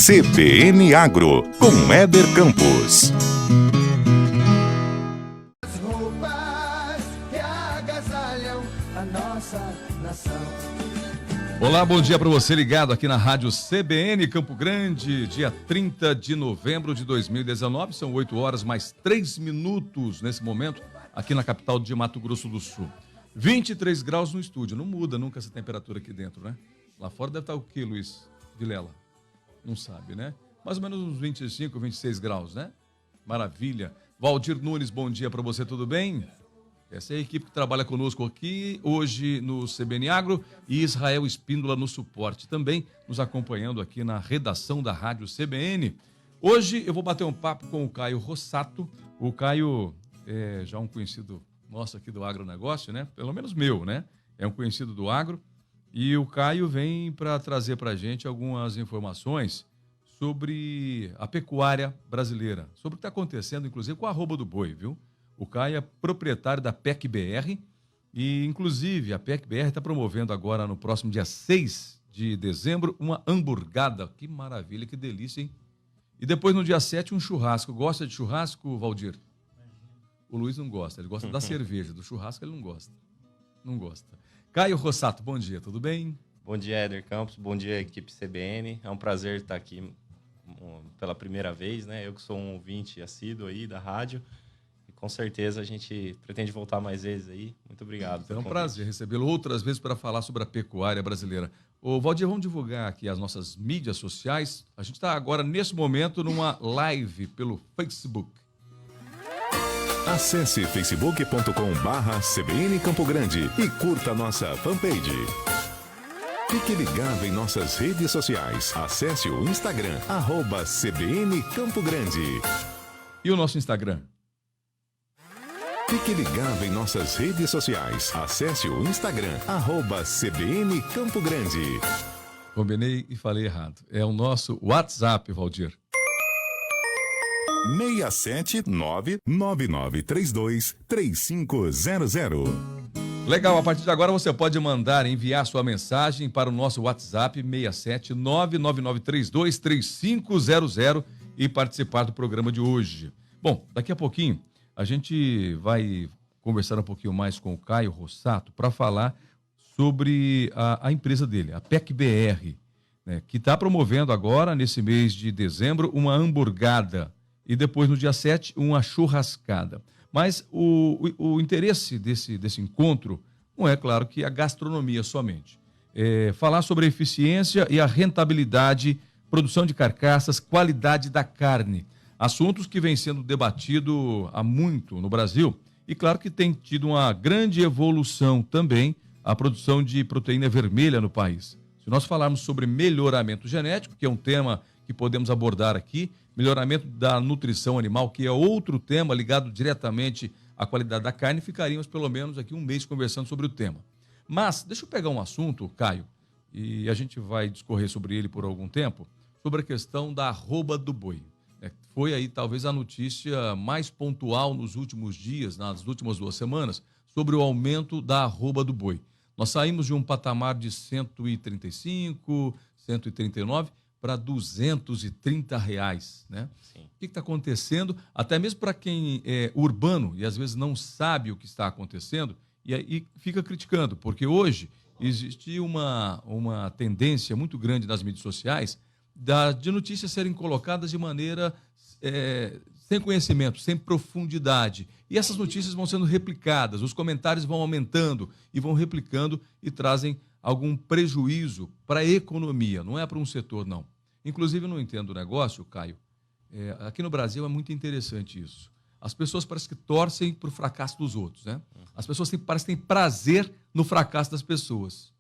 CBN Agro, com Éder Campos. As roupas que agasalham a nossa nação. Olá, bom dia para você ligado aqui na Rádio CBN Campo Grande, dia 30 de novembro de 2019, são 8 horas mais 3 minutos nesse momento, aqui na capital de Mato Grosso do Sul. 23 graus no estúdio, não muda nunca essa temperatura aqui dentro, né? Lá fora deve estar o quê, Luiz Vilela? Não sabe, né? Mais ou menos uns 25, 26 graus, né? Maravilha. Valdir Nunes, bom dia para você, tudo bem? Essa é a equipe que trabalha conosco aqui hoje no CBN Agro e Israel Espíndola no suporte, também nos acompanhando aqui na redação da Rádio CBN. Hoje eu vou bater um papo com o Caio Rossato. O Caio é já um conhecido nosso aqui do agronegócio, né? Pelo menos meu, né? É um conhecido do agro. E o Caio vem para trazer para a gente algumas informações sobre a pecuária brasileira, sobre o que está acontecendo, inclusive, com a arroba do boi, viu? O Caio é proprietário da PEC-BR e, inclusive, a PEC-BR está promovendo agora, no próximo dia 6 de dezembro, uma hamburgada. Que maravilha, que delícia, hein? E depois, no dia 7, um churrasco. Gosta de churrasco, Valdir? O Luiz não gosta, ele gosta da cerveja, do churrasco ele não gosta. Não gosta. Caio Rossato, bom dia, tudo bem? Bom dia, Éder Campos, bom dia, equipe CBN. É um prazer estar aqui pela primeira vez, né? Eu que sou um ouvinte assíduo aí da rádio. E com certeza a gente pretende voltar mais vezes aí. Muito obrigado. É um prazer recebê-lo outras vezes para falar sobre a pecuária brasileira. Ô, Valdir, vamos divulgar aqui as nossas mídias sociais. A gente está agora, nesse momento, numa live pelo Facebook. Acesse facebook.com/CBN Campo Grande e curta nossa fanpage. Fique ligado em nossas redes sociais. Acesse o Instagram, @CBN Campo Grande. E o nosso Instagram? Fique ligado em nossas redes sociais. Acesse o Instagram, @CBN Campo Grande. Combinei e falei errado. É o nosso WhatsApp, Valdir. 679-9932-3500. Legal, a partir de agora você pode enviar sua mensagem para o nosso WhatsApp 679-9932-3500 e participar do programa de hoje. Bom, daqui a pouquinho a gente vai conversar um pouquinho mais com o Caio Rossato para falar sobre a empresa dele, a PEC-BR, né, que está promovendo agora, nesse mês de dezembro, uma hamburgada e depois, no dia 7, uma churrascada. Mas o interesse desse encontro não é, claro, que a gastronomia somente. É falar sobre a eficiência e a rentabilidade, produção de carcaças, qualidade da carne. Assuntos que vêm sendo debatidos há muito no Brasil e, claro, que tem tido uma grande evolução também a produção de proteína vermelha no país. Se nós falarmos sobre melhoramento genético, que é um tema que podemos abordar aqui, melhoramento da nutrição animal, que é outro tema ligado diretamente à qualidade da carne, ficaríamos pelo menos aqui um mês conversando sobre o tema. Mas, deixa eu pegar um assunto, Caio, e a gente vai discorrer sobre ele por algum tempo, sobre a questão da arroba do boi. Foi aí talvez a notícia mais pontual nos últimos dias, nas últimas 2 semanas, sobre o aumento da arroba do boi. Nós saímos de um patamar de 135, 139 para R$230, né? Sim. O que está acontecendo? Até mesmo para quem é urbano e às vezes não sabe o que está acontecendo e aí fica criticando, porque hoje existe uma tendência muito grande nas mídias sociais de notícias serem colocadas de maneira sem conhecimento, sem profundidade. E essas notícias vão sendo replicadas, os comentários vão aumentando e vão replicando e trazem algum prejuízo para a economia, não é para um setor, não. Inclusive, eu não entendo o negócio, Caio. Aqui no Brasil é muito interessante isso. As pessoas parecem que torcem para o fracasso dos outros, né? As pessoas parecem que têm prazer no fracasso das pessoas.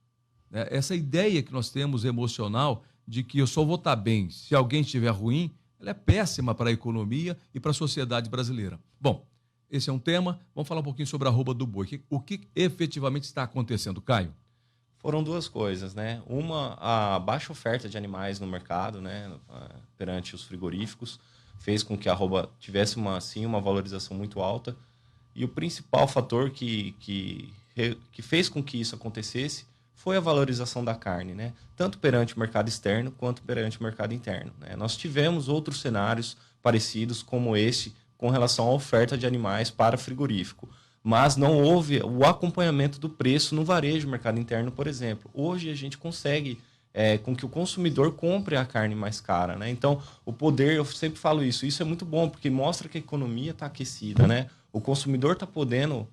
Essa ideia que nós temos emocional de que eu só vou estar bem se alguém estiver ruim, ela é péssima para a economia e para a sociedade brasileira. Bom, esse é um tema. Vamos falar um pouquinho sobre a arroba do boi. O que efetivamente está acontecendo, Caio? Foram duas coisas, né? Uma, a baixa oferta de animais no mercado, né? Perante os frigoríficos, fez com que a arroba tivesse uma valorização muito alta. E o principal fator que fez com que isso acontecesse foi a valorização da carne, né? Tanto perante o mercado externo quanto perante o mercado interno, né? Nós tivemos outros cenários parecidos como este com relação à oferta de animais para frigorífico, mas não houve o acompanhamento do preço no varejo, mercado interno, por exemplo. Hoje a gente consegue com que o consumidor compre a carne mais cara, né? Então, o poder, eu sempre falo isso é muito bom, porque mostra que a economia está aquecida, né? O consumidor está podendo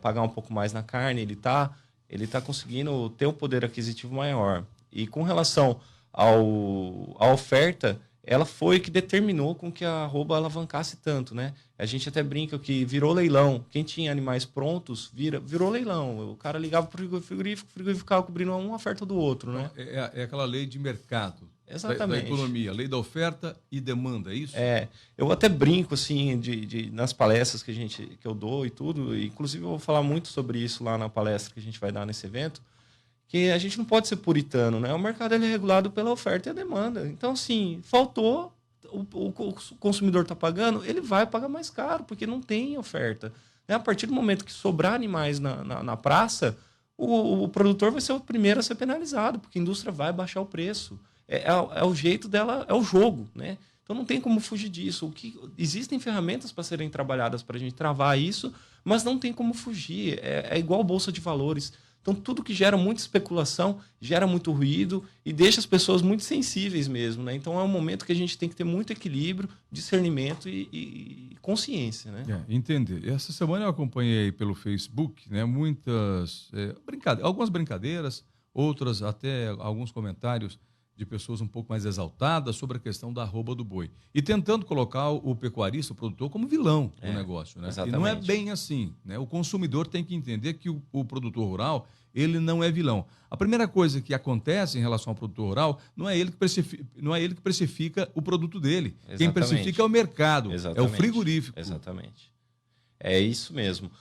pagar um pouco mais na carne, ele tá conseguindo ter um poder aquisitivo maior. E com relação à oferta, ela foi que determinou com que a arroba alavancasse tanto, né? A gente até brinca que virou leilão. Quem tinha animais prontos, virou leilão. O cara ligava para o frigorífico, o frigorífico ficava cobrindo uma oferta do outro, né? É aquela lei de mercado. Exatamente. Da economia, lei da oferta e demanda, é isso? Eu até brinco, assim, nas palestras que eu dou e tudo, inclusive eu vou falar muito sobre isso lá na palestra que a gente vai dar nesse evento, que a gente não pode ser puritano, né? O mercado ele é regulado pela oferta e a demanda. Então, assim, faltou, o consumidor está pagando, ele vai pagar mais caro, porque não tem oferta. Né? A partir do momento que sobrar animais na praça, o produtor vai ser o primeiro a ser penalizado, porque a indústria vai baixar o preço. É o jeito dela, é o jogo, né? Então não tem como fugir disso. Existem ferramentas para serem trabalhadas para a gente travar isso, mas não tem como fugir. É igual bolsa de valores. Então tudo que gera muita especulação, gera muito ruído e deixa as pessoas muito sensíveis mesmo, né? Então é um momento que a gente tem que ter muito equilíbrio, discernimento e consciência, né? Entender. Essa semana eu acompanhei pelo Facebook, né, muitas algumas brincadeiras, outras até alguns comentários de pessoas um pouco mais exaltadas sobre a questão da arroba do boi. E tentando colocar o pecuarista, o produtor, como vilão do negócio. Né? E não é bem assim. Né? O consumidor tem que entender que o produtor rural, ele não é vilão. A primeira coisa que acontece em relação ao produtor rural não é ele que precifica o produto dele. Exatamente. Quem precifica é o mercado, é o frigorífico. Exatamente. É isso mesmo.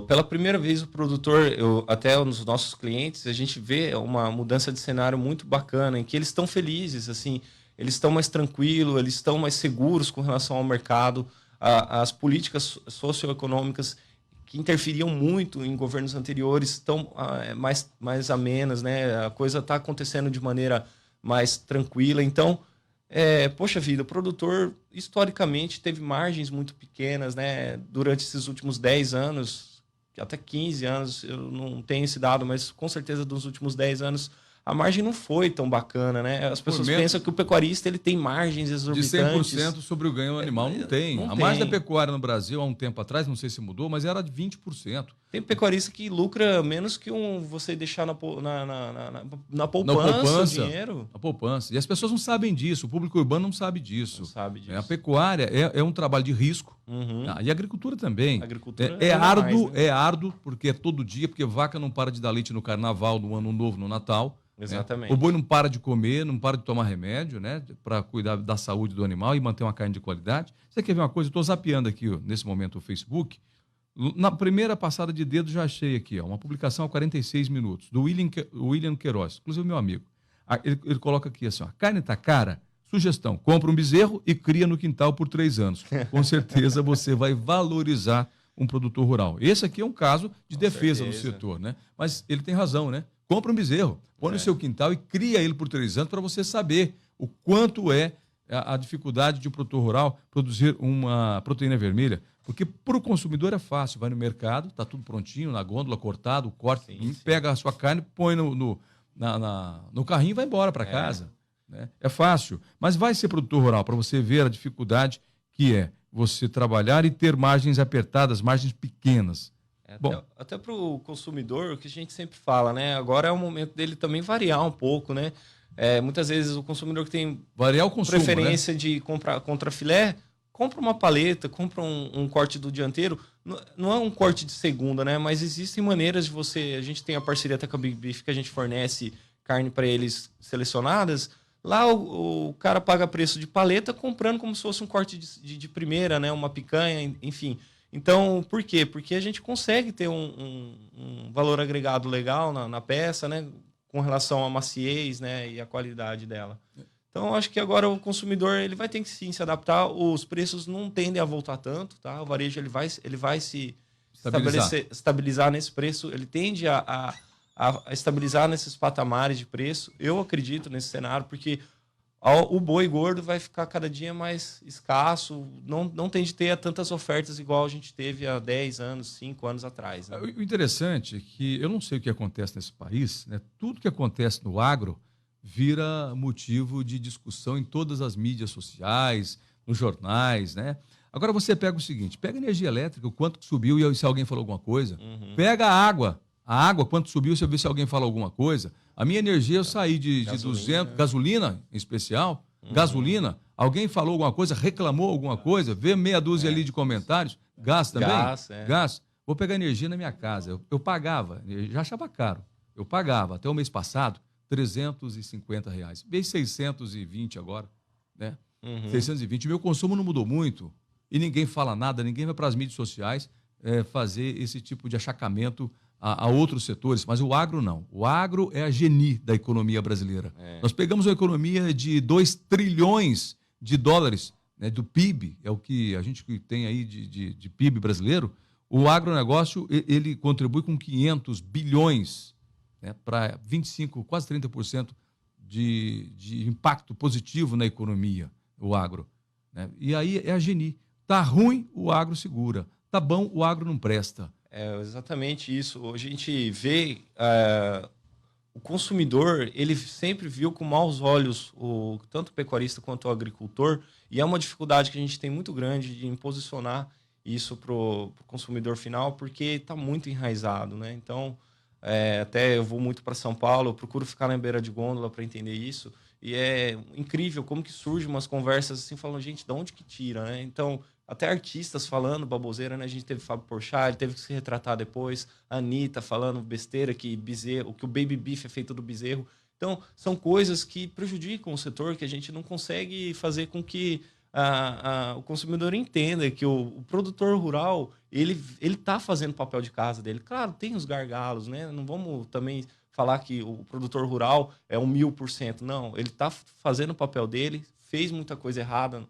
Pela primeira vez o produtor, até nos nossos clientes, a gente vê uma mudança de cenário muito bacana, em que eles estão felizes, assim, eles estão mais tranquilos, eles estão mais seguros com relação ao mercado. As políticas socioeconômicas que interferiam muito em governos anteriores estão mais amenas, né? A coisa está acontecendo de maneira mais tranquila. Então, poxa vida, o produtor historicamente teve margens muito pequenas, né? Durante esses últimos 10 anos, até 15 anos, eu não tenho esse dado, mas com certeza dos últimos 10 anos a margem não foi tão bacana, né? As pessoas pensam que o pecuarista ele tem margens exorbitantes. De 100% sobre o ganho animal, não tem. A margem da pecuária no Brasil, há um tempo atrás, não sei se mudou, mas era de 20%. Tem pecuarista que lucra menos que você deixar na poupança o dinheiro. Na poupança. E as pessoas não sabem disso, o público urbano não sabe disso. Não sabe disso. A pecuária é um trabalho de risco. Uhum. E a agricultura também. A agricultura árduo, né? É árduo, porque é todo dia, porque vaca não para de dar leite no carnaval, no ano novo, no Natal. Exatamente. O boi não para de comer, não para de tomar remédio, né? Para cuidar da saúde do animal e manter uma carne de qualidade. Você quer ver uma coisa? Eu estou zapeando aqui, nesse momento, o Facebook. Na primeira passada de dedo, já achei aqui, uma publicação há 46 minutos, do William Queiroz, inclusive meu amigo. Ele coloca aqui assim: a carne está cara? Sugestão: compra um bezerro e cria no quintal por 3 anos. Com certeza você vai valorizar um produtor rural. Esse aqui é um caso de defesa do setor, né? Mas ele tem razão, né? Compra um bezerro, põe no seu quintal e cria ele por 3 anos para você saber o quanto é a dificuldade de um produtor rural produzir uma proteína vermelha. Porque para o consumidor é fácil, vai no mercado, está tudo prontinho, na gôndola, cortado, corta, pega a sua carne, põe no carrinho e vai embora para casa. Né? É fácil, mas vai ser produtor rural para você ver a dificuldade que é você trabalhar e ter margens apertadas, margens pequenas. Até para o consumidor, o que a gente sempre fala, né? Agora é o momento dele também variar um pouco, né? Muitas vezes o consumidor que tem variar o consumo, preferência, né? de comprar contra filé, compra uma paleta, compra um corte do dianteiro. Não é um corte de segunda, né? Mas existem maneiras de você... A gente tem a parceria até com a Big Beef, que a gente fornece carne para eles selecionadas. Lá o cara paga preço de paleta comprando como se fosse um corte de primeira, né? Uma picanha, enfim... Então, por quê? Porque a gente consegue ter um valor agregado legal na peça, né? Com relação à maciez, né? E à qualidade dela. Então, acho que agora o consumidor ele vai ter que sim se adaptar. Os preços não tendem a voltar tanto, tá? O varejo ele vai se estabilizar nesse preço. Ele tende a a estabilizar nesses patamares de preço. Eu acredito nesse cenário, porque o boi gordo vai ficar cada dia mais escasso, não tem de ter tantas ofertas igual a gente teve há 10 anos, 5 anos atrás. Né? O interessante é que eu não sei o que acontece nesse país, né? Tudo que acontece no agro vira motivo de discussão em todas as mídias sociais, nos jornais, né? Agora você pega o seguinte, pega a energia elétrica, o quanto que subiu e se alguém falou alguma coisa. Pega a água, quanto subiu, você vê se alguém falou alguma coisa. A minha energia, eu saí de 200, gasolina em especial, gasolina, alguém falou alguma coisa, reclamou alguma coisa, vê meia dúzia ali de comentários, gás também? Gás. Vou pegar energia na minha casa, eu pagava, já achava caro, eu pagava até o mês passado R$350, veio 620 agora, né? 620, meu consumo não mudou muito e ninguém fala nada, ninguém vai para as mídias sociais fazer esse tipo de achacamento a outros setores, mas o agro não. O agro é a geni da economia brasileira. Nós pegamos uma economia de 2 trilhões de dólares, né, do PIB, é o que a gente tem aí de PIB brasileiro. O agronegócio, ele contribui com 500 bilhões, né, para 25, quase 30% de impacto positivo na economia, o agro. Né? E aí é a geni. Tá ruim, o agro segura. Tá bom, o agro não presta. É exatamente isso. Hoje a gente vê o consumidor, ele sempre viu com maus olhos tanto o pecuarista quanto o agricultor, e é uma dificuldade que a gente tem muito grande de posicionar isso para o consumidor final, porque está muito enraizado, né? Então, até eu vou muito para São Paulo, eu procuro ficar na beira de gôndola para entender isso, e é incrível como que surgem umas conversas assim, falando, gente, de onde que tira, né? Então, até artistas falando baboseira, né? A gente teve Fábio Porchat, ele teve que se retratar depois, a Anitta falando besteira, que o baby beef é feito do bezerro. Então, são coisas que prejudicam o setor, que a gente não consegue fazer com que o consumidor entenda que o produtor rural, ele está fazendo o papel de casa dele. Claro, tem os gargalos, né? Não vamos também falar que o produtor rural é 1000%. Não, ele está fazendo o papel dele, fez muita coisa errada,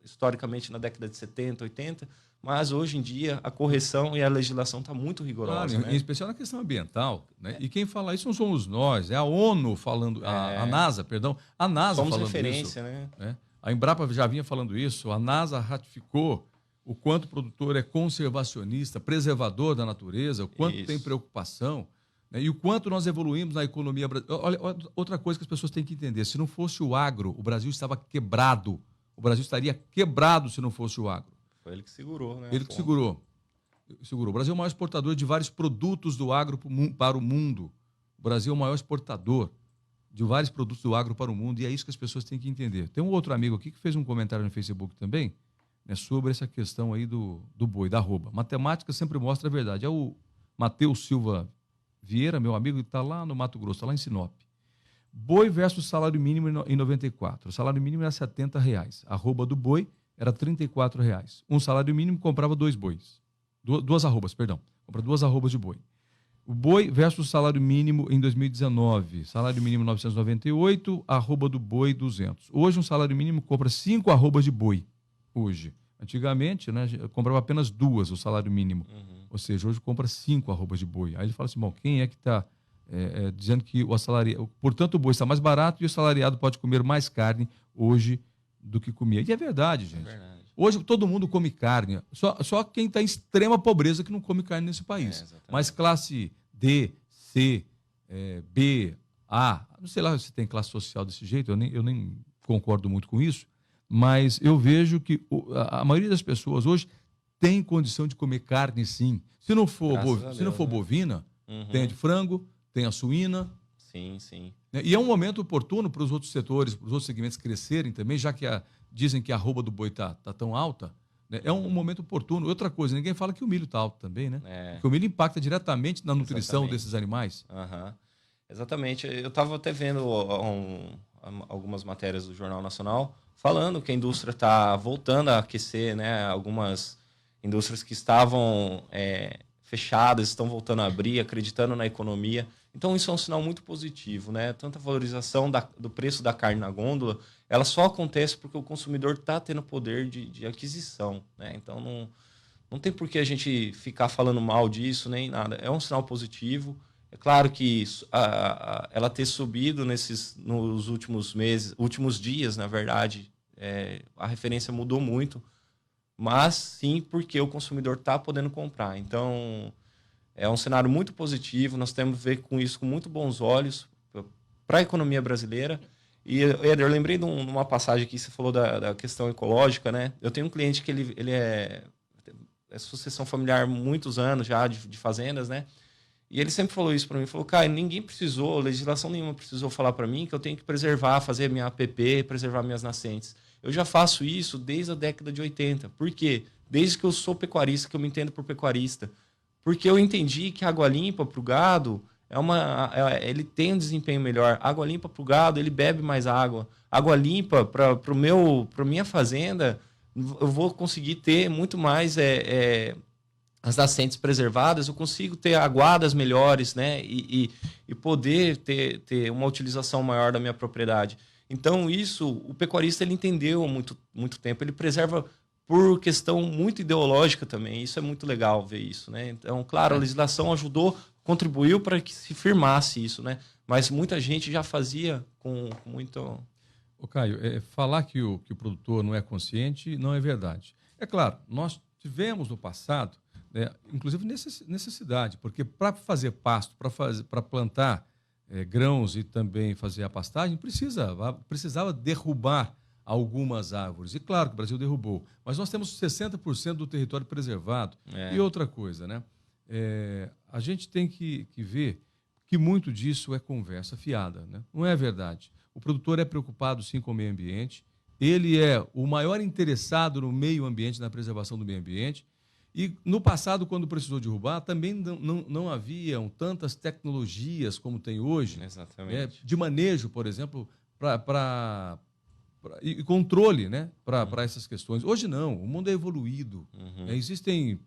historicamente, na década de 70, 80, mas hoje em dia a correção e a legislação está muito rigorosa. Claro, né? Em especial na questão ambiental. Né? E quem fala isso não somos nós, é a ONU falando, a NASA, perdão, a NASA Somos falando referência, isso. Né? A Embrapa já vinha falando isso, a NASA ratificou o quanto o produtor é conservacionista, preservador da natureza, o quanto tem preocupação, né? E o quanto nós evoluímos na economia brasileira. Olha, outra coisa que as pessoas têm que entender, se não fosse o agro, o Brasil estava quebrado. O Brasil estaria quebrado se não fosse o agro. Foi ele que segurou, né? Ele que segurou. O Brasil é o maior exportador de vários produtos do agro para o mundo. O Brasil é o maior exportador de vários produtos do agro para o mundo, e é isso que as pessoas têm que entender. Tem um outro amigo aqui que fez um comentário no Facebook também, né, sobre essa questão aí do boi, da arroba. Matemática sempre mostra a verdade. É o Matheus Silva Vieira, meu amigo, que está lá no Mato Grosso, está lá em Sinop. Boi versus salário mínimo em 94. O salário mínimo era R$70. A arroba do boi era R$34. Um salário mínimo comprava 2 bois. Duas arrobas, perdão. Compra 2 arrobas de boi. O boi versus salário mínimo em 2019. Salário mínimo 998, arroba do boi 200. Hoje um salário mínimo compra 5 arrobas de boi. Hoje. Antigamente, né, comprava apenas 2 o salário mínimo. Ou seja, hoje compra 5 arrobas de boi. Aí ele fala assim, bom, quem é que está dizendo que o assalariado... Portanto, o boi está mais barato e o assalariado pode comer mais carne hoje do que comia. E é verdade, gente. É verdade. Hoje todo mundo come carne. Só quem está em extrema pobreza que não come carne nesse país. Mas classe D, C, B, A... Não sei lá se tem classe social desse jeito, eu nem concordo muito com isso, mas eu vejo que a maioria das pessoas hoje tem condição de comer carne, sim. Se não for bovina, tem a de frango, tem a suína. Sim, sim. E é um momento oportuno para os outros setores, para os outros segmentos crescerem também, já que dizem que a arroba do boi está tão alta. Né? É um momento oportuno. Outra coisa, ninguém fala que o milho está alto também, né? Porque o milho impacta diretamente na nutrição desses animais. Exatamente. Eu estava até vendo algumas matérias do Jornal Nacional falando que a indústria está voltando a aquecer, né? Algumas indústrias que estavam fechadas estão voltando a abrir, acreditando na economia. Então, isso é um sinal muito positivo, né? Tanta valorização do preço da carne na gôndola, ela só acontece porque o consumidor está tendo poder de aquisição, né? Então, não tem por que a gente ficar falando mal disso, nem nada. É um sinal positivo. É claro que ela ter subido nos últimos dias, na verdade, a referência mudou muito, mas sim porque o consumidor está podendo comprar. Então, é um cenário muito positivo, nós temos que ver com isso com muito bons olhos para a economia brasileira. E, Éder, eu lembrei de uma passagem aqui, você falou da questão ecológica, né? Eu tenho um cliente que ele é sucessão familiar há muitos anos já de fazendas, né? E ele sempre falou isso para mim, falou, cara, ninguém precisou, legislação nenhuma precisou falar para mim que eu tenho que preservar, fazer minha APP, preservar minhas nascentes. Eu já faço isso desde a década de 80. Por quê? Desde que eu sou pecuarista, que eu me entendo por pecuarista. Porque eu entendi que a água limpa para o gado ele tem um desempenho melhor. Água limpa para o gado, ele bebe mais água. Água limpa para minha fazenda, eu vou conseguir ter muito mais as nascentes preservadas, eu consigo ter aguadas melhores, né? E poder ter uma utilização maior da minha propriedade. Então, isso, o pecuarista ele entendeu há muito tempo. Ele preserva por questão muito ideológica também. Isso é muito legal ver isso, né? Então, claro, a legislação contribuiu para que se firmasse isso, né? Mas muita gente já fazia com muito... Ô Caio, falar que o produtor não é consciente não é verdade. É claro, nós tivemos no passado, inclusive necessidade, porque para fazer pasto, para plantar grãos e também fazer a pastagem, precisava derrubar algumas árvores. E claro que o Brasil derrubou, mas nós temos 60% do território preservado. E outra coisa, né? A gente tem que ver que muito disso é conversa fiada, né? Não é verdade. O produtor é preocupado sim com o meio ambiente, ele é o maior interessado no meio ambiente, na preservação do meio ambiente. E no passado, quando precisou derrubar, também não haviam tantas tecnologias como tem hoje. Exatamente. De manejo, por exemplo, e controle, né, para essas questões. Hoje não, o mundo é evoluído. Existem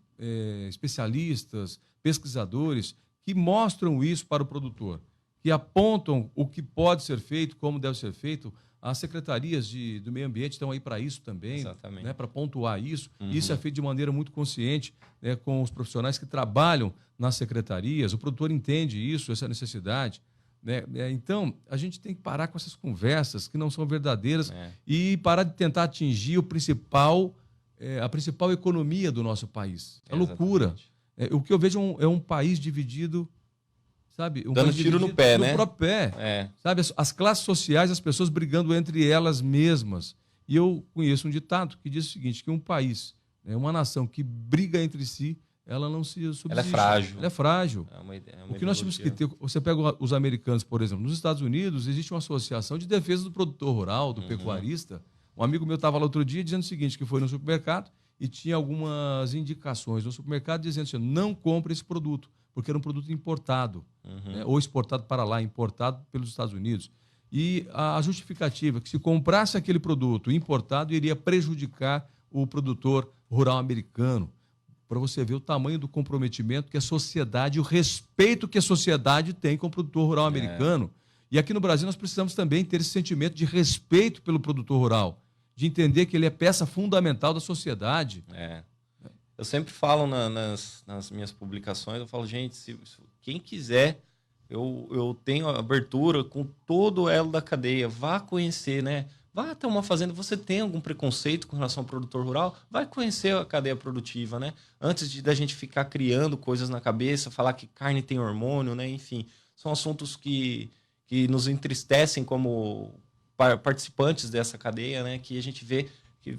especialistas, pesquisadores que mostram isso para o produtor, que apontam o que pode ser feito, como deve ser feito. As secretarias do meio ambiente estão aí para isso também, né, para pontuar isso. Isso é feito de maneira muito consciente, né, com os profissionais que trabalham nas secretarias. O produtor entende isso, essa necessidade, né? Então, a gente tem que parar com essas conversas que não são verdadeiras e parar de tentar atingir a principal economia do nosso país. É loucura. O que eu vejo é um país dividido, sabe? Dando tiro no pé, né? No próprio pé. Sabe? As classes sociais, as pessoas brigando entre elas mesmas. E eu conheço um ditado que diz o seguinte, que um país, uma nação que briga entre si, ela não se subsiste. Ela é frágil. Ela é frágil. É uma o que nós temos que ter... Você pega os americanos, por exemplo. Nos Estados Unidos, existe uma associação de defesa do produtor rural, do pecuarista. Um amigo meu estava lá outro dia dizendo o seguinte, que foi no supermercado e tinha algumas indicações no supermercado dizendo assim, não compre esse produto, porque era um produto importado, né, ou exportado para lá, importado pelos Estados Unidos. E a justificativa é que se comprasse aquele produto importado, iria prejudicar o produtor rural americano. Para você ver o tamanho do comprometimento que a sociedade, o respeito que a sociedade tem com o produtor rural americano. E aqui no Brasil nós precisamos também ter esse sentimento de respeito pelo produtor rural, de entender que ele é peça fundamental da sociedade. Eu sempre falo nas minhas publicações, eu falo, gente, quem quiser, eu tenho abertura com todo o elo da cadeia, vá conhecer, né? Vá até uma fazenda, você tem algum preconceito com relação ao produtor rural? Vai conhecer a cadeia produtiva, né? Antes da gente ficar criando coisas na cabeça, falar que carne tem hormônio, né? Enfim, são assuntos que nos entristecem como participantes dessa cadeia, né? Que a gente vê que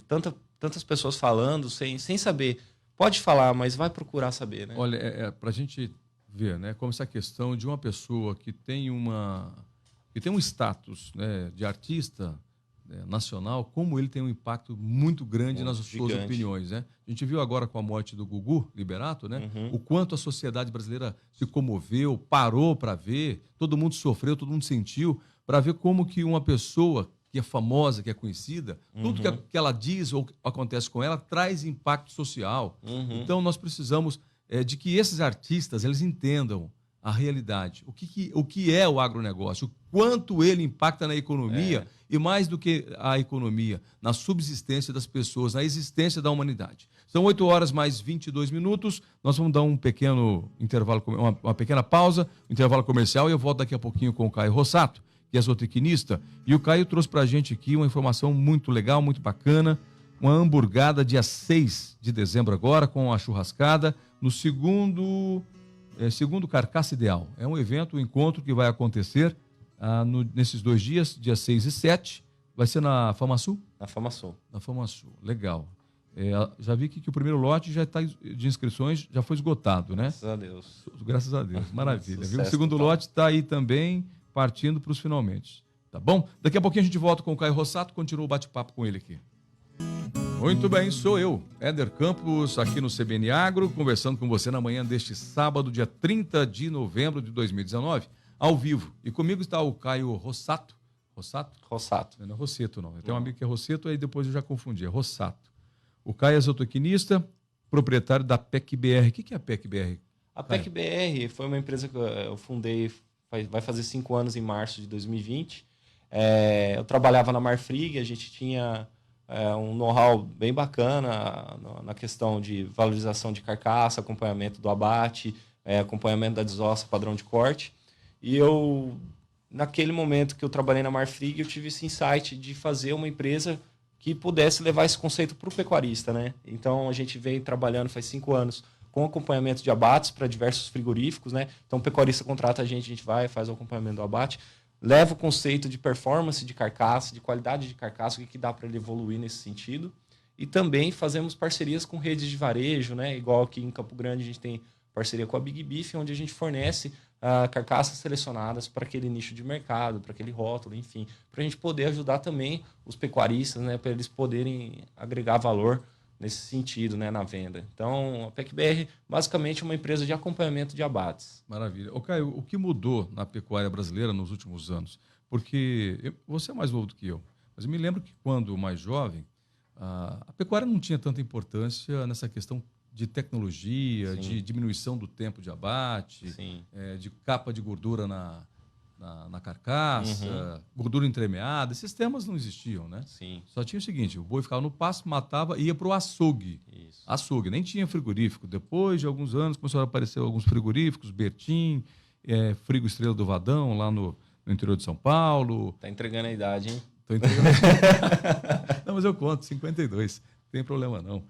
tantas pessoas falando sem saber. Pode falar, mas vai procurar saber, né? Olha, para a gente ver, né, como essa questão de uma pessoa que tem um status, né, de artista nacional, como ele tem um impacto muito grande nas suas opiniões, né? A gente viu agora com a morte do Gugu Liberato, né? O quanto a sociedade brasileira se comoveu, parou para ver, todo mundo sofreu, todo mundo sentiu, para ver como que uma pessoa que é famosa, que é conhecida, tudo que ela diz ou acontece com ela traz impacto social. Então, nós precisamos de que esses artistas eles entendam a realidade, o que é o agronegócio, o quanto ele impacta na economia e mais do que a economia, na subsistência das pessoas, na existência da humanidade. São 8 horas mais 22 minutos. Nós vamos dar um pequeno intervalo, uma pequena pausa, um intervalo comercial, e eu volto daqui a pouquinho com o Caio Rossato, que é zootecnista. E o Caio trouxe pra gente aqui uma informação muito legal, muito bacana. Uma hamburgada dia 6 de dezembro agora, com a churrascada, no segundo Carcaça Ideal. É um evento, um encontro que vai acontecer nesses 2 dias, dia 6 e 7. Vai ser na FamaSul? Na FamaSul. Na FamaSul, legal. Já vi que o primeiro lote já está de inscrições, já foi esgotado, né? Graças a Deus. Graças a Deus, maravilha. Viu? O Sucesso segundo total. lote está aí também, partindo para os finalmente. Tá bom? Daqui a pouquinho a gente volta com o Caio Rossato, continua o bate-papo com ele aqui. Muito bem, sou eu, Éder Campos, aqui no CBN Agro, conversando com você na manhã deste sábado, dia 30 de novembro de 2019, ao vivo. E comigo está o Caio Rossato. Rossato? Rossato. Não é Rosseto, não. Eu tenho um amigo que é Rosseto, aí depois eu já confundi, é Rossato. O Caio é zootecnista, proprietário da PEC BR. O que é a PEC BR? A PEC BR foi uma empresa que eu fundei, vai fazer 5 anos em março de 2020. Eu trabalhava na Marfrig, a gente tinha um know-how bem bacana na questão de valorização de carcaça, acompanhamento do abate, acompanhamento da desossa, padrão de corte. E naquele momento que eu trabalhei na Marfrig, eu tive esse insight de fazer uma empresa que pudesse levar esse conceito para o pecuarista, né? Então, a gente vem trabalhando faz 5 anos com acompanhamento de abates para diversos frigoríficos, né? Então, o pecuarista contrata a gente vai, faz o acompanhamento do abate, leva o conceito de performance de carcaça, de qualidade de carcaça, o que dá para ele evoluir nesse sentido. E também fazemos parcerias com redes de varejo, né? Igual aqui em Campo Grande a gente tem parceria com a Big Beef, onde a gente fornece carcaças selecionadas para aquele nicho de mercado, para aquele rótulo, enfim, para a gente poder ajudar também os pecuaristas, né? Para eles poderem agregar valor nesse sentido, né, na venda. Então, a PEC-BR basicamente é uma empresa de acompanhamento de abates. Maravilha. Caio, o que mudou na pecuária brasileira nos últimos anos? Porque você é mais novo do que eu, mas eu me lembro que quando mais jovem, a pecuária não tinha tanta importância nessa questão de tecnologia, Sim. de diminuição do tempo de abate, de capa de gordura na carcaça, gordura entremeada. Esses temas não existiam, né? Sim. Só tinha o seguinte, o boi ficava no pasto, matava e ia para o açougue. Isso. Açougue, nem tinha frigorífico. Depois de alguns anos começaram a aparecer alguns frigoríficos, Bertim, Frigo Estrela do Vadão, lá no interior de São Paulo. Tá entregando a idade, hein? Tô entregando. Não, mas eu conto, 52, não tem problema não.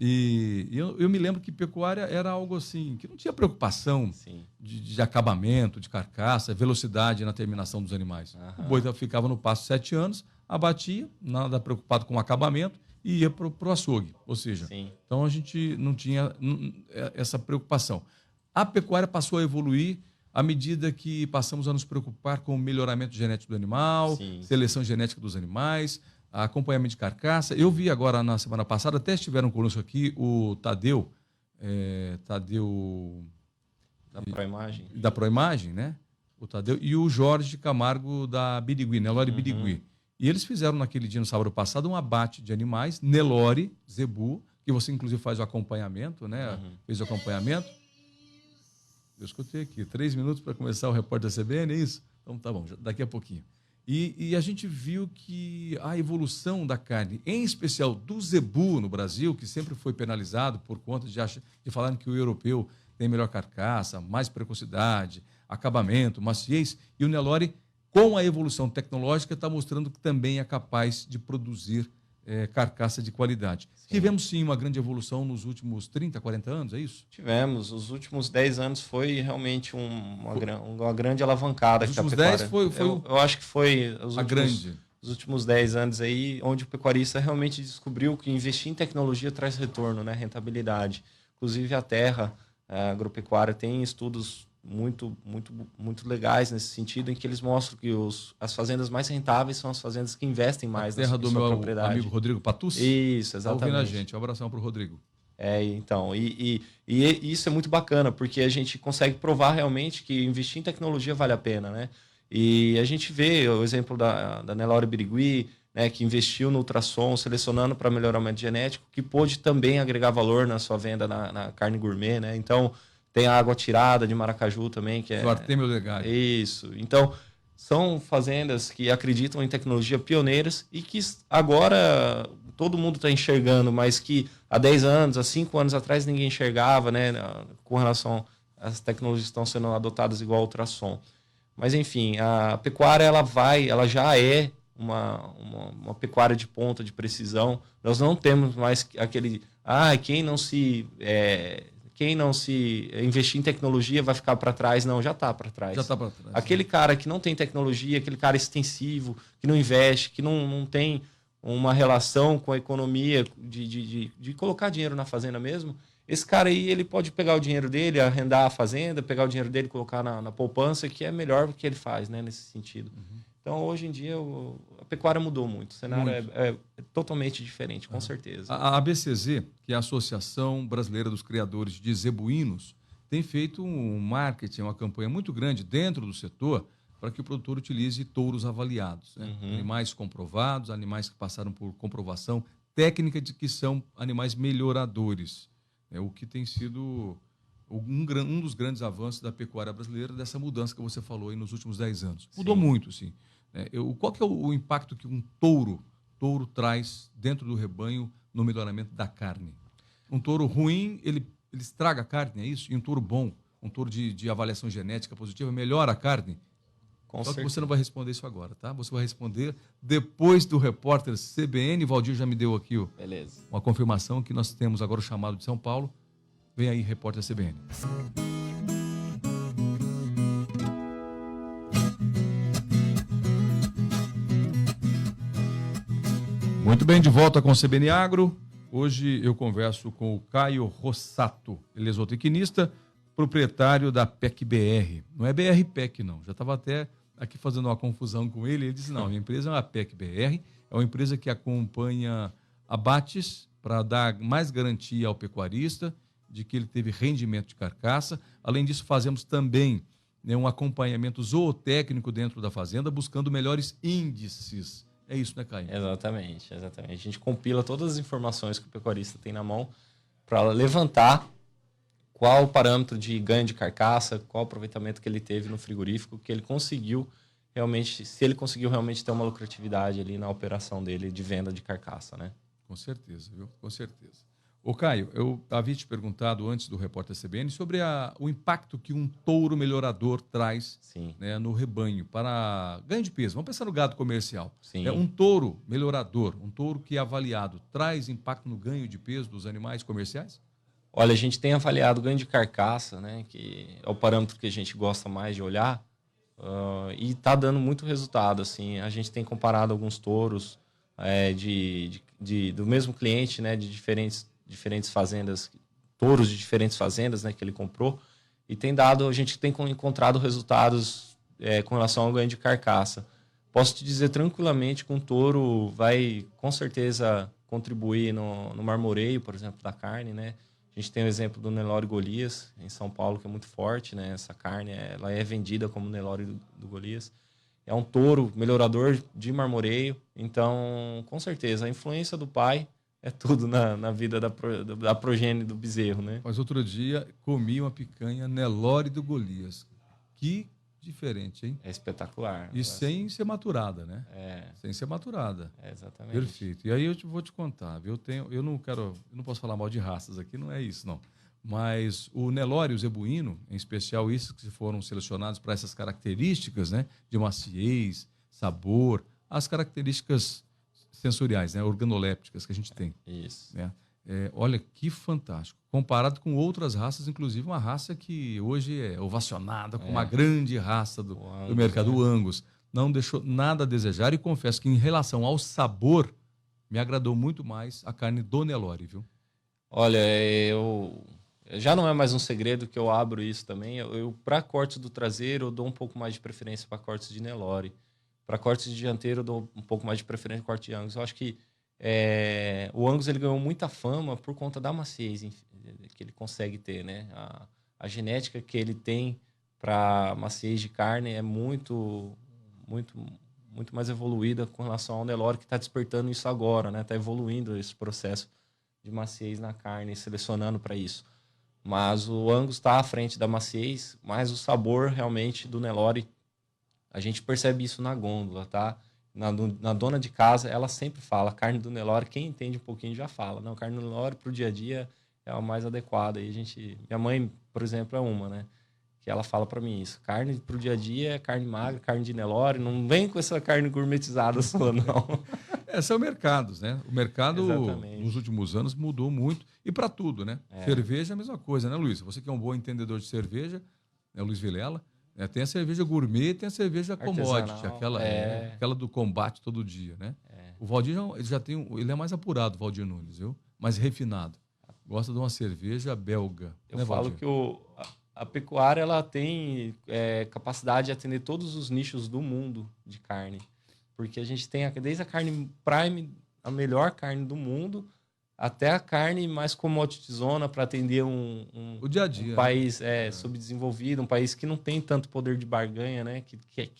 E eu me lembro que pecuária era algo assim, que não tinha preocupação de acabamento, de carcaça, velocidade na terminação dos animais. O boi ficava no pasto 7 anos, abatia, nada preocupado com o acabamento, e ia para o açougue. Ou seja, então a gente não tinha essa preocupação. A pecuária passou a evoluir à medida que passamos a nos preocupar com o melhoramento genético do animal, seleção genética dos animais, acompanhamento de carcaça. Eu vi agora na semana passada, até estiveram conosco aqui o Tadeu da ProImagem. Da ProImagem, né? O Tadeu e o Jorge Camargo da Birigui, Nelore Birigui. E eles fizeram naquele dia, no sábado passado, um abate de animais, Nelore, Zebu, que você inclusive faz o acompanhamento, né? Fez o acompanhamento. Eu escutei aqui, 3 minutos para começar o repórter da CBN, é isso? Então tá bom, daqui a pouquinho. E a gente viu que a evolução da carne, em especial do zebu no Brasil, que sempre foi penalizado por conta de falarem que o europeu tem melhor carcaça, mais precocidade, acabamento, maciez, e o Nelore, com a evolução tecnológica, está mostrando que também é capaz de produzir carcaça de qualidade. Tivemos, sim, uma grande evolução nos últimos 30, 40 anos, é isso? Tivemos. Os últimos 10 anos foi realmente uma grande alavancada. Os últimos 10 eu acho que foi os últimos 10 anos aí, onde o pecuarista realmente descobriu que investir em tecnologia traz retorno, né? Rentabilidade. Inclusive, a terra agropecuária tem estudos muito legais nesse sentido, em que eles mostram que as fazendas mais rentáveis são as fazendas que investem mais na sua propriedade. A terra do meu amigo Rodrigo Patucci? Isso, exatamente. Tá ouvindo a gente, um abração para o Rodrigo. Então, e isso é muito bacana, porque a gente consegue provar realmente que investir em tecnologia vale a pena, né? E a gente vê o exemplo da Nelore Birigui, né, que investiu no ultrassom, selecionando para melhoramento genético, que pôde também agregar valor na sua venda na carne gourmet, né? Então, tem a água tirada de Maracaju também, que é... Do Artemio Legari. Isso. Então, são fazendas que acreditam em tecnologia pioneiras e que agora todo mundo está enxergando, mas que há 10 anos, há 5 anos atrás ninguém enxergava, né, com relação às tecnologias que estão sendo adotadas igual ao ultrassom. Mas, enfim, a pecuária ela já é uma pecuária de ponta, de precisão. Nós não temos mais aquele... quem não se investir em tecnologia vai ficar para trás. Não, já está para trás. Já está para trás. Aquele cara que não tem tecnologia, aquele cara extensivo, que não investe, que não tem uma relação com a economia de colocar dinheiro na fazenda mesmo, esse cara aí ele pode pegar o dinheiro dele, arrendar a fazenda, pegar o dinheiro dele e colocar na poupança, que é melhor do que ele faz, né, nesse sentido. Então, hoje em dia, a pecuária mudou muito. O cenário é totalmente diferente, com certeza. A ABCZ, que é a Associação Brasileira dos Criadores de Zebuínos, tem feito um marketing, uma campanha muito grande dentro do setor para que o produtor utilize touros avaliados. Né? Animais comprovados, animais que passaram por comprovação técnica de que são animais melhoradores. O que tem sido um dos grandes avanços da pecuária brasileira, dessa mudança que você falou aí nos últimos 10 anos. Mudou muito, sim. Qual que é o impacto que um touro traz dentro do rebanho no melhoramento da carne? Um touro ruim, ele estraga a carne, é isso? E um touro bom, um touro de avaliação genética positiva, melhora a carne? Só que você não vai responder isso agora, tá? Você vai responder depois do repórter CBN. Valdir já me deu aqui uma confirmação que nós temos agora o chamado de São Paulo. Vem aí, repórter CBN. Muito bem, de volta com o CBN Agro. Hoje eu converso com o Caio Rossato. Ele é zootecnista, proprietário da PEC BR. Não é BR PEC, não. Já estava até aqui fazendo uma confusão com ele. Ele disse, não, a minha empresa é uma PEC BR, é uma empresa que acompanha abates para dar mais garantia ao pecuarista de que ele teve rendimento de carcaça. Além disso, fazemos também um acompanhamento zootécnico dentro da fazenda, buscando melhores índices. É isso, né, Caio? Exatamente. A gente compila todas as informações que o pecuarista tem na mão para levantar qual o parâmetro de ganho de carcaça, qual o aproveitamento que ele teve no frigorífico, que ele conseguiu realmente, se ele conseguiu realmente ter uma lucratividade ali na operação dele de venda de carcaça, né? Com certeza, viu? Com certeza. Ô, Caio, eu havia te perguntado antes do repórter CBN sobre o impacto que um touro melhorador traz, né, no rebanho para ganho de peso. Vamos pensar no gado comercial. Um touro melhorador, um touro que é avaliado, traz impacto no ganho de peso dos animais comerciais? Olha, a gente tem avaliado o ganho de carcaça, né, que é o parâmetro que a gente gosta mais de olhar, e está dando muito resultado. Assim. A gente tem comparado alguns touros do mesmo cliente, né, de diferentes fazendas, touros de diferentes fazendas, né, que ele comprou, e a gente tem encontrado resultados com relação ao ganho de carcaça. Posso te dizer tranquilamente que um touro vai, com certeza, contribuir no marmoreio, por exemplo, da carne, né? A gente tem o exemplo do Nelore Golias, em São Paulo, que é muito forte, né? Essa carne ela é vendida como Nelore do Golias. É um touro melhorador de marmoreio, então, com certeza, a influência do pai é tudo na vida da progênie do bezerro, né? Mas outro dia comi uma picanha Nelore do Golias. Que diferente, hein? É espetacular. E sem ser maturada, né? Sem ser maturada. Exatamente. Perfeito. E aí eu vou te contar, viu? Eu não posso falar mal de raças aqui, não é isso, não. Mas o Nelore e o Zebuíno, em especial esses que foram selecionados para essas características, né? De maciez, sabor, as características sensoriais, né? Organolépticas que a gente tem. Isso. Né? Olha que fantástico. Comparado com outras raças, inclusive uma raça que hoje é ovacionada como uma grande raça do mercado, o Angus. Não deixou nada a desejar e confesso que em relação ao sabor, me agradou muito mais a carne do Nelore, viu? Olha, já não é mais um segredo que eu abro isso também. Para cortes do traseiro, eu dou um pouco mais de preferência para cortes de Nelore. Para cortes de dianteiro, eu dou um pouco mais de preferência para corte de Angus. Eu acho que o Angus ele ganhou muita fama por conta da maciez que ele consegue ter, né? A genética que ele tem para maciez de carne é muito, muito, muito mais evoluída com relação ao Nelore, que está despertando isso agora, né? Está evoluindo esse processo de maciez na carne, selecionando para isso. Mas o Angus está à frente da maciez, mas o sabor realmente do Nelore A gente percebe isso na gôndola, tá? Na dona de casa, ela sempre fala, carne do Nelore, quem entende um pouquinho já fala. Não, carne do Nelore pro dia a dia é a mais adequada. E minha mãe, por exemplo, é uma, né? Que ela fala para mim isso. Carne pro dia a dia é carne magra, carne de Nelore. Não vem com essa carne gourmetizada sua, não. São mercados, né? O mercado, Exatamente. nos últimos anos, mudou muito. E para tudo, né? É. Cerveja é a mesma coisa, né, Luiz? Você que é um bom entendedor de cerveja, né, Luiz Vilela, né? Tem a cerveja gourmet, tem a cerveja commodity, Artesanal, aquela do combate todo dia, né? O Valdir ele já tem, ele é mais apurado, o Valdir Nunes, viu? Mais refinado. Gosta de uma cerveja belga. Eu né, falo Valdir? que a pecuária ela tem capacidade de atender todos os nichos do mundo de carne. Porque a gente tem desde a carne prime, a melhor carne do mundo, até a carne mais commoditizona para atender o dia a dia, um país subdesenvolvido, um país que não tem tanto poder de barganha, né? Que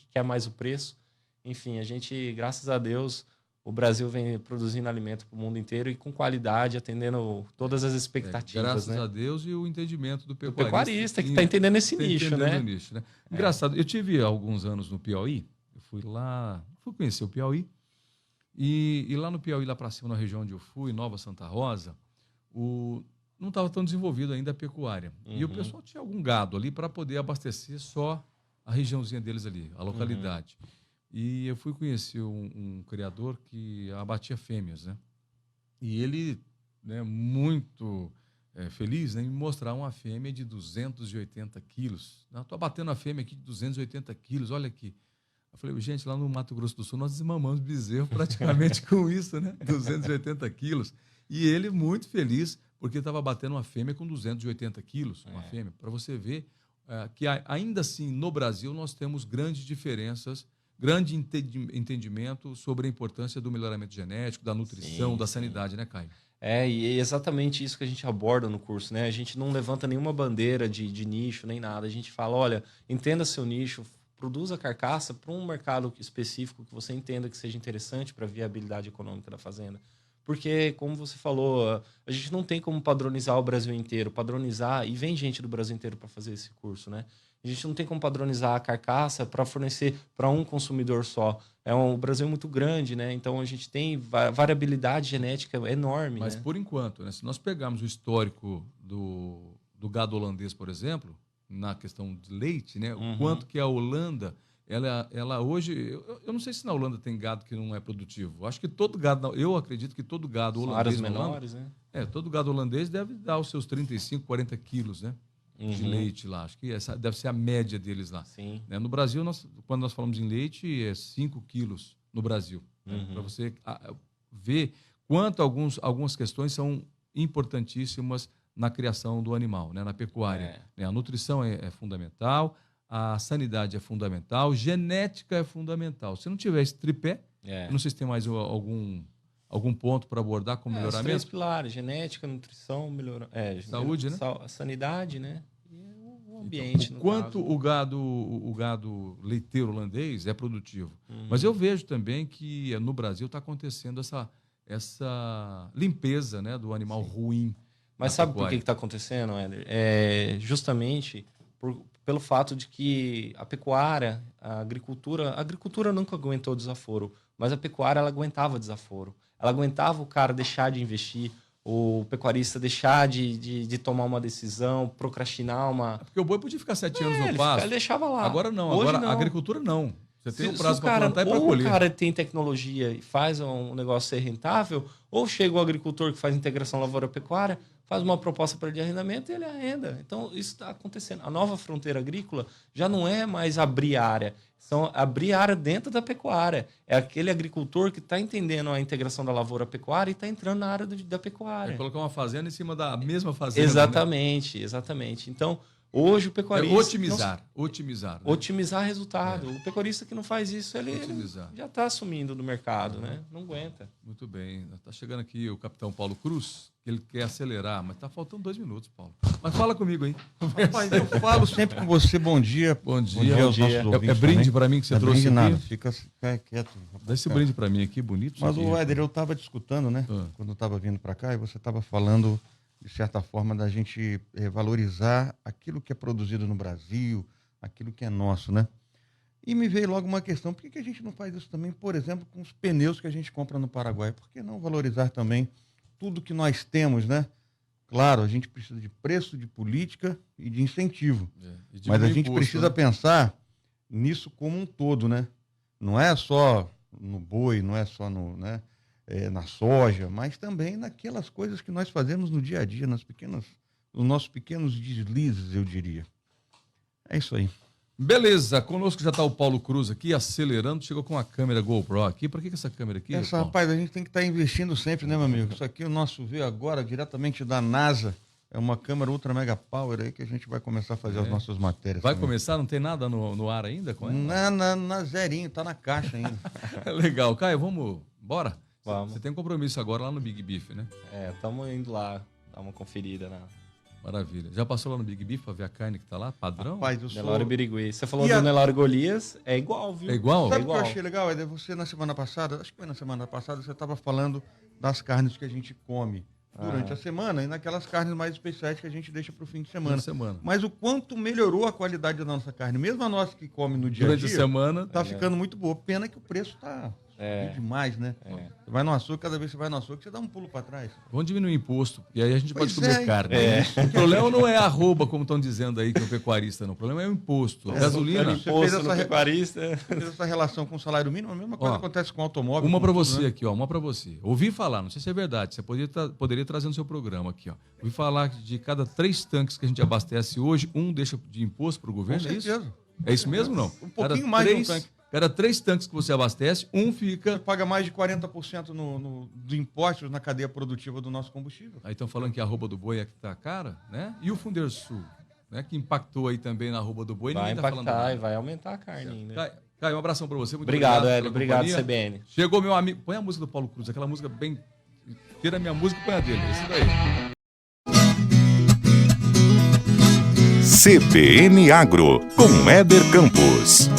quer mais o preço. Enfim, a gente, graças a Deus, o Brasil vem produzindo alimento para o mundo inteiro e com qualidade, atendendo todas as expectativas. Graças né? a Deus e o entendimento do O pecuarista. pecuarista que está entendendo esse Tá nicho, entendendo né? o nicho, né? Engraçado, eu tive alguns anos no Piauí, eu fui conhecer o Piauí, e lá no Piauí, lá para cima, na região onde eu fui, Nova Santa Rosa, não estava tão desenvolvido ainda a pecuária. E o pessoal tinha algum gado ali para poder abastecer só a regiãozinha deles ali, a localidade. E eu fui conhecer um criador que abatia fêmeas, né? E ele, né, muito feliz, né, em me mostrar uma fêmea de 280 quilos. Estou abatendo a fêmea aqui de 280 quilos, olha aqui. Eu falei, gente, lá no Mato Grosso do Sul nós desmamamos bezerro praticamente com isso, né? 280 quilos. E ele muito feliz porque estava batendo uma fêmea com 280 quilos, uma fêmea. Para você ver que ainda assim no Brasil nós temos grandes diferenças, grande entendimento sobre a importância do melhoramento genético, da nutrição, da sanidade, né, Caio? E é exatamente isso que a gente aborda no curso, né? A gente não levanta nenhuma bandeira de nicho, nem nada. A gente fala, olha, entenda seu nicho, produza carcaça para um mercado específico que você entenda que seja interessante para a viabilidade econômica da fazenda. Porque, como você falou, a gente não tem como padronizar o Brasil inteiro. Padronizar, e vem gente do Brasil inteiro para fazer esse curso, né? A gente não tem como padronizar a carcaça para fornecer para um consumidor só. O Brasil é muito grande, né? Então a gente tem variabilidade genética enorme. Mas né? Por enquanto, né? Se nós pegarmos o histórico do gado holandês, por exemplo, na questão de leite, né? O quanto que a Holanda, ela hoje, eu não sei se na Holanda tem gado que não é produtivo. Acho que todo gado, eu acredito que todo gado São holandês áreas menores, né? todo gado holandês deve dar os seus 35, 40 quilos, né? De leite lá. Acho que essa deve ser a média deles lá. Sim. Né? No Brasil, quando nós falamos em leite, é 5 quilos no Brasil. Né? Para você ver quanto algumas questões são importantíssimas na criação do animal, né? Na pecuária. Né? A nutrição é fundamental, a sanidade é fundamental, genética é fundamental. Se não tiver esse tripé, eu não sei se tem mais algum ponto para abordar como melhoramento. Os 3 pilares, genética, nutrição, saúde, né? Sanidade, né? E o ambiente. Então, quanto o gado leiteiro holandês é produtivo. Mas eu vejo também que no Brasil está acontecendo essa limpeza, né, do animal ruim. Mas sabe por que está acontecendo, Éder? Justamente pelo fato de que a pecuária, a agricultura nunca aguentou desaforo, mas a pecuária ela aguentava desaforo. Ela aguentava o cara deixar de investir, o pecuarista deixar de tomar uma decisão, procrastinar uma... Porque o boi podia ficar 7 anos no pasto. Ele deixava lá. Agora não, Hoje agora não. a agricultura não. Você tem um Se prazo para plantar e para colher. Ou o cara tem tecnologia e faz um negócio ser rentável, ou chega o agricultor que faz integração lavoura-pecuária, faz uma proposta para ele de arrendamento e ele arrenda. Então, isso está acontecendo. A nova fronteira agrícola já não é mais abrir área, são abrir área dentro da pecuária. É aquele agricultor que está entendendo a integração da lavoura-pecuária e está entrando na área da pecuária. É colocar uma fazenda em cima da mesma fazenda. Exatamente, né? Exatamente. Então, hoje o pecuarista... Otimizar. Né? Otimizar resultado. O pecuarista que não faz isso, ele já está sumindo do mercado, né? Não aguenta. Muito bem. Está chegando aqui o capitão Paulo Cruz, que ele quer acelerar, mas está faltando 2 minutos, Paulo. Mas fala comigo aí. Rapaz, eu falo sempre com você, bom dia. Bom dia. Aos nossos ouvintes é brinde também. para mim que você Não trouxe brinde aqui? nada, fica quieto. Dá esse brinde para mim aqui, bonito. Mas aqui. o Éder, eu estava te escutando, né? Quando eu estava vindo para cá, e você estava falando, de certa forma, da gente valorizar aquilo que é produzido no Brasil, aquilo que é nosso, né? E me veio logo uma questão, por que a gente não faz isso também, por exemplo, com os pneus que a gente compra no Paraguai? Por que não valorizar também tudo que nós temos, né? Claro, a gente precisa de preço, de política e de incentivo. Mas a gente precisa pensar nisso como um todo, né? Não é só no boi, não é só na soja, mas também naquelas coisas que nós fazemos no dia a dia, nos nossos pequenos deslizes, eu diria. É isso aí. Beleza, conosco já está o Paulo Cruz aqui, acelerando, chegou com a câmera GoPro aqui. Para que essa câmera aqui? Rapaz, a gente tem que estar investindo sempre, né, meu amigo? Isso aqui, o nosso vê agora, diretamente da NASA, é uma câmera Ultra Mega Power aí que a gente vai começar a fazer as nossas matérias. Vai também. Começar? Não tem nada no ar ainda com ela? Na zerinho, tá na caixa ainda. Legal. Caio, bora? Vamos. Você tem um compromisso agora lá no Big Beef, né? Estamos indo lá, dar uma conferida na... Maravilha. Já passou lá no Big Beef pra ver a carne que tá lá? Padrão? Rapaz, eu sou... Nelore Birigui. Você falou do Nelore Golias, é igual, viu? É igual? Sabe o igual. que eu achei legal? É você na semana passada, acho que foi na semana passada, você estava falando das carnes que a gente come durante a semana e naquelas carnes mais especiais que a gente deixa para o fim de semana. Mas o quanto melhorou a qualidade da nossa carne, mesmo a nossa que come no dia a dia, durante a semana, tá ficando muito boa. Pena que o preço tá demais, né? Você vai no açougue, cada vez que você vai no açougue, você dá um pulo para trás. Vamos diminuir o imposto, e aí a gente pode Pois comer carne. O problema não é a arroba, como estão dizendo aí, que é o pecuarista, não. O problema é o imposto. A gasolina. Você fez essa pecuarista. fez essa relação com o salário mínimo, a mesma coisa acontece com o automóvel. Uma para tudo, você né? aqui, ó, uma para você. Ouvi falar, não sei se é verdade, você poderia trazer no seu programa aqui, ó. Ouvi falar que de cada 3 tanques que a gente abastece hoje, um deixa de imposto para o governo, Com é isso? certeza. É isso mesmo ou não? Um pouquinho mais de um tanque. Cada 3 tanques que você abastece, um fica... Você paga mais de 40% de impostos na cadeia produtiva do nosso combustível. Aí estão falando que a arroba do boi é que tá cara, né? E o Fundersul, né? Que impactou aí também na arroba do boi. Vai Ninguém tá falando impactar nada. e vai aumentar a carne ainda. Caio, um abração para você. Muito Obrigado, pela Hélio. Obrigado, companhia. CBN. Chegou meu amigo. Põe a música do Paulo Cruz, aquela música bem... Tira a minha música e põe a dele. Esse daí. CBN Agro, com Éder Campos.